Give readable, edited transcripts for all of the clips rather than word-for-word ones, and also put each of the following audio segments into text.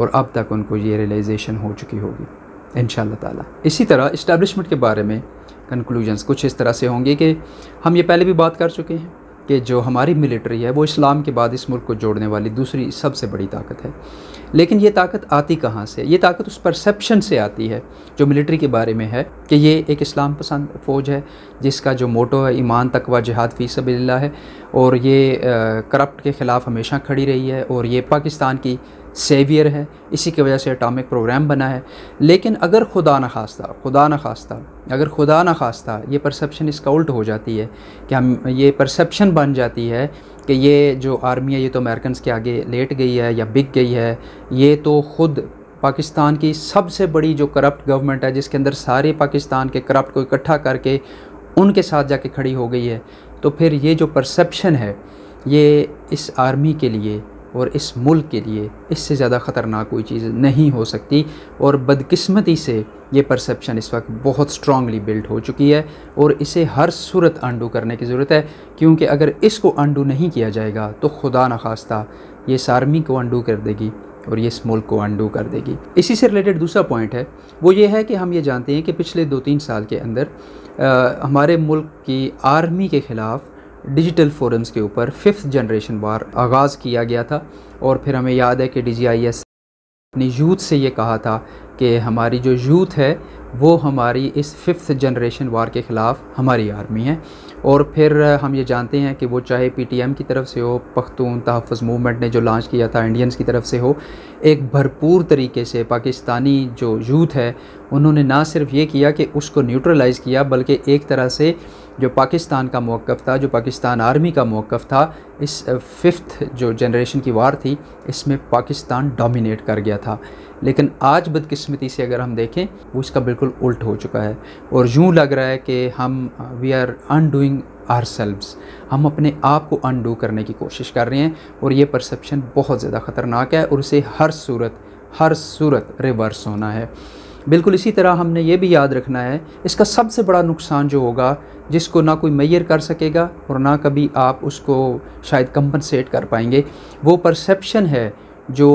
और अब तक उनको ये रियलाइजेशन हो चुकी होगी इंशाअल्लाह ताला। इसी तरह इस्टेब्लिशमेंट के बारे में कंक्लूजन्स कुछ इस तरह से होंगे कि हम ये पहले भी बात कर चुके हैं कि जो हमारी मिलिट्री है वो इस्लाम के बाद इस मुल्क को जोड़ने वाली दूसरी सबसे बड़ी ताकत है। लेकिन ये ताकत आती कहाँ से? ये ताकत उस परसेप्शन से आती है जो मिलिट्री के बारे में है कि ये एक इस्लाम पसंद फ़ौज है जिसका जो मोटो है ईमान तकवा जिहाद फ़ी सबीलिल्लाह है, और ये करप्ट के ख़िलाफ़ हमेशा खड़ी रही है, और ये पाकिस्तान की सेवियर है, इसी की वजह से एटॉमिक प्रोग्राम बना है। लेकिन अगर खुदा न खास्ता ये परसेप्शन इसका उल्ट हो जाती है कि हम ये परसेप्शन बन जाती है कि ये जो आर्मी है ये तो अमेरिकन के आगे लेट गई है या बिक गई है, ये तो ख़ुद पाकिस्तान की सबसे बड़ी जो करप्ट गवर्नमेंट है जिसके अंदर सारे पाकिस्तान के करप्ट को इकट्ठा करके उनके साथ जाके खड़ी हो गई है, तो फिर ये जो परसेप्शन है ये इस आर्मी के लिए और इस मुल्क के लिए इससे ज़्यादा ख़तरनाक कोई चीज़ नहीं हो सकती। और बदकिस्मती से ये परसेप्शन इस वक्त बहुत स्ट्रांगली बिल्ड हो चुकी है और इसे हर सूरत अंडू करने की ज़रूरत है, क्योंकि अगर इसको अंडू नहीं किया जाएगा तो खुदा न खास्ता ये इस आर्मी को अंडू कर देगी और ये इस मुल्क को अंडू कर देगी। इसी से रिलेटेड दूसरा पॉइंट है वो ये है कि हम ये जानते हैं कि पिछले 2-3 साल के अंदर हमारे मुल्क की आर्मी के ख़िलाफ़ डिजिटल फोरम्स के ऊपर 5th जनरेशन वार आगाज़ किया गया था। और फिर हमें याद है कि DGIS अपनी यूथ से ये कहा था कि हमारी जो यूथ है वो हमारी इस 5th जनरेशन वार के ख़िलाफ़ हमारी आर्मी है। और फिर हम ये जानते हैं कि वो चाहे PTM की तरफ से हो, पख्तून तहफ़्फ़ुज़ मूवमेंट ने जो लॉन्च किया था इंडियंस की तरफ से हो, एक भरपूर तरीके से पाकिस्तानी जो यूथ है उन्होंने ना सिर्फ ये किया कि उसको न्यूट्रलाइज़ किया, बल्कि एक तरह से जो पाकिस्तान का मौक़िफ़ था, जो पाकिस्तान आर्मी का मौक़िफ़ था, इस 5th जो जनरेशन की वार थी इसमें पाकिस्तान डोमिनेट कर गया था। लेकिन आज बदकिस्मती से अगर हम देखें वो इसका बिल्कुल उल्ट हो चुका है और यूँ लग रहा है कि वी आर अनडूइंग आवरसेल्व्स, हम अपने आप को अनडू करने की कोशिश कर रहे हैं। और ये परसेप्शन बहुत ज़्यादा ख़तरनाक है और इसे हर सूरत रिवर्स होना है। बिल्कुल इसी तरह हमने ये भी याद रखना है इसका सबसे बड़ा नुकसान जो होगा, जिसको ना कोई मेजर कर सकेगा और ना कभी आप उसको शायद कंपनसेट कर पाएंगे, वो परसेप्शन है जो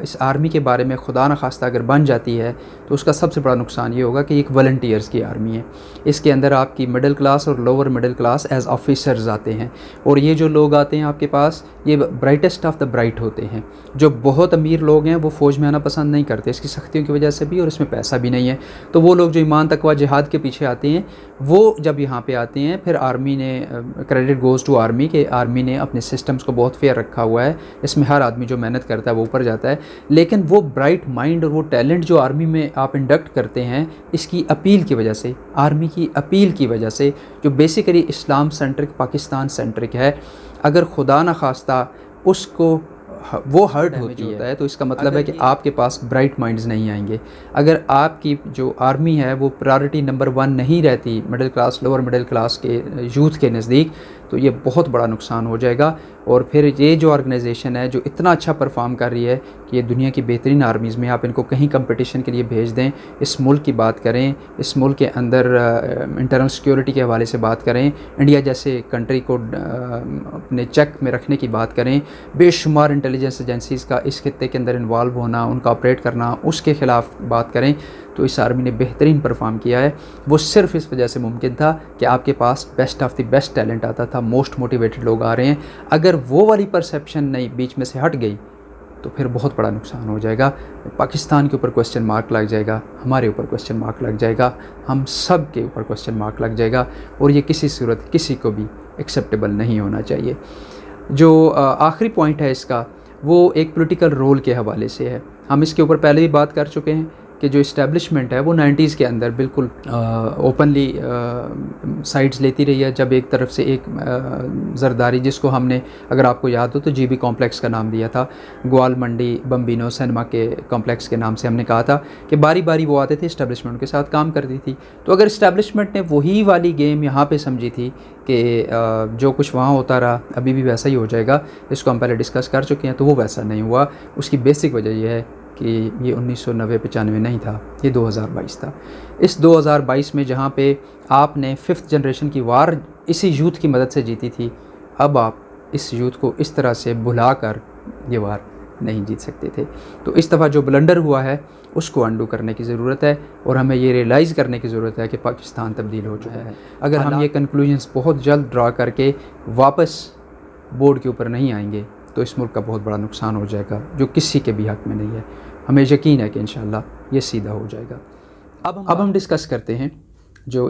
इस आर्मी के बारे में खुदा न खास्ता अगर बन जाती है तो उसका सबसे बड़ा नुकसान ये होगा कि एक वॉलंटियर्स की आर्मी है। इसके अंदर आपकी मिडिल क्लास और lower middle class as officers आते हैं, और ये जो लोग आते हैं आपके पास ये ब्राइटेस्ट ऑफ द ब्राइट होते हैं। जो बहुत अमीर लोग हैं वो फ़ौज में आना पसंद नहीं करते इसकी सख्तियों की वजह से भी, और इसमें पैसा भी नहीं है। तो वो लोग जो ईमान तकवा जिहाद के पीछे आते हैं वो जब यहाँ पे आते हैं फिर आर्मी ने क्रेडिट गोज़ टू आर्मी के आर्मी ने अपने सिस्टम्स को बहुत फेयर रखा हुआ है, इसमें हर आदमी जो मेहनत करता है वो ऊपर जाता है। लेकिन वो ब्राइट माइंड और वो टैलेंट जो आर्मी में आप इंडक्ट करते हैं इसकी अपील की वजह से, आर्मी की अपील की वजह से, जो बेसिकली इस्लाम सेंट्रिक पाकिस्तान सेंट्रिक है, अगर खुदा न खास्ता उसको वो हर्ट होती है तो इसका मतलब है कि आपके पास ब्राइट माइंड्स नहीं आएंगे। अगर आपकी जो आर्मी है वो प्रायोरिटी नंबर 1 नहीं रहती middle class lower middle class के यूथ के नज़दीक, तो ये बहुत बड़ा नुकसान हो जाएगा। और फिर ये जो ऑर्गेनाइजेशन है जो इतना अच्छा परफॉर्म कर रही है कि ये दुनिया की बेहतरीन आर्मीज़ में आप इनको कहीं कंपटीशन के लिए भेज दें, इस मुल्क की बात करें, इस मुल्क के अंदर इंटरनल सिक्योरिटी के हवाले से बात करें, इंडिया जैसे कंट्री को अपने चेक में रखने की बात करें, बेशुमार इंटेलिजेंस एजेंसीज़ का इस खित्ते के अंदर इन्वॉल्व होना, उनका ऑपरेट करना, उसके ख़िलाफ़ बात करें, तो इस आर्मी ने बेहतरीन परफॉर्म किया है। वो सिर्फ इस वजह से मुमकिन था कि आपके पास best of the best talent आता था, मोस्ट मोटिवेटेड लोग आ रहे हैं। अगर वो वाली परसेप्शन नहीं बीच में से हट गई तो फिर बहुत बड़ा नुकसान हो जाएगा। पाकिस्तान के ऊपर क्वेश्चन मार्क लग जाएगा, हमारे ऊपर क्वेश्चन मार्क लग जाएगा, हम सब के ऊपर क्वेश्चन मार्क लग जाएगा, और ये किसी सूरत किसी को भी एक्सेप्टेबल नहीं होना चाहिए। जो आखिरी पॉइंट है इसका वो एक पॉलिटिकल रोल के हवाले से है। हम इसके ऊपर पहले भी बात कर चुके हैं कि जो इस्टेब्लिशमेंट है वो 90s के अंदर बिल्कुल ओपनली साइड्स लेती रही है। जब एक तरफ से एक जरदारी, जिसको हमने अगर आपको याद हो तो GB कॉम्प्लेक्स का नाम दिया था, ग्वाल मंडी बम्बिनो सिनेमा के कॉम्प्लेक्स के नाम से हमने कहा था कि बारी बारी वो आते थे इस्टेब्लिशमेंट के साथ काम करती थी। तो अगर इस्टेब्लिशमेंट ने वही वाली गेम यहाँ पे समझी थी कि जो कुछ वहाँ होता रहा अभी भी वैसा ही हो जाएगा, इसको हम पहले डिस्कस कर चुके हैं, तो वो वैसा नहीं हुआ। उसकी बेसिक वजह यह है कि ये 1990-95 नहीं था, ये 2022 था। इस 2022 में जहाँ पे आपने 5th जनरेशन की वार इसी यूथ की मदद से जीती थी, अब आप इस यूथ को इस तरह से भुला कर ये वार नहीं जीत सकते थे। तो इस दफ़ा जो ब्लंडर हुआ है उसको अंडू करने की ज़रूरत है, और हमें ये रियलाइज़ करने की ज़रूरत है कि पाकिस्तान तब्दील हो चुका है। अगर हम ये कंक्लूजन्स बहुत जल्द ड्रा करके वापस बोर्ड के ऊपर नहीं आएंगे तो इस मुल्क का बहुत बड़ा नुकसान हो जाएगा, जो किसी के भी हक़ में नहीं है। हमें यकीन है कि इंशाअल्लाह ये सीधा हो जाएगा। अब हम डिस्कस करते हैं जो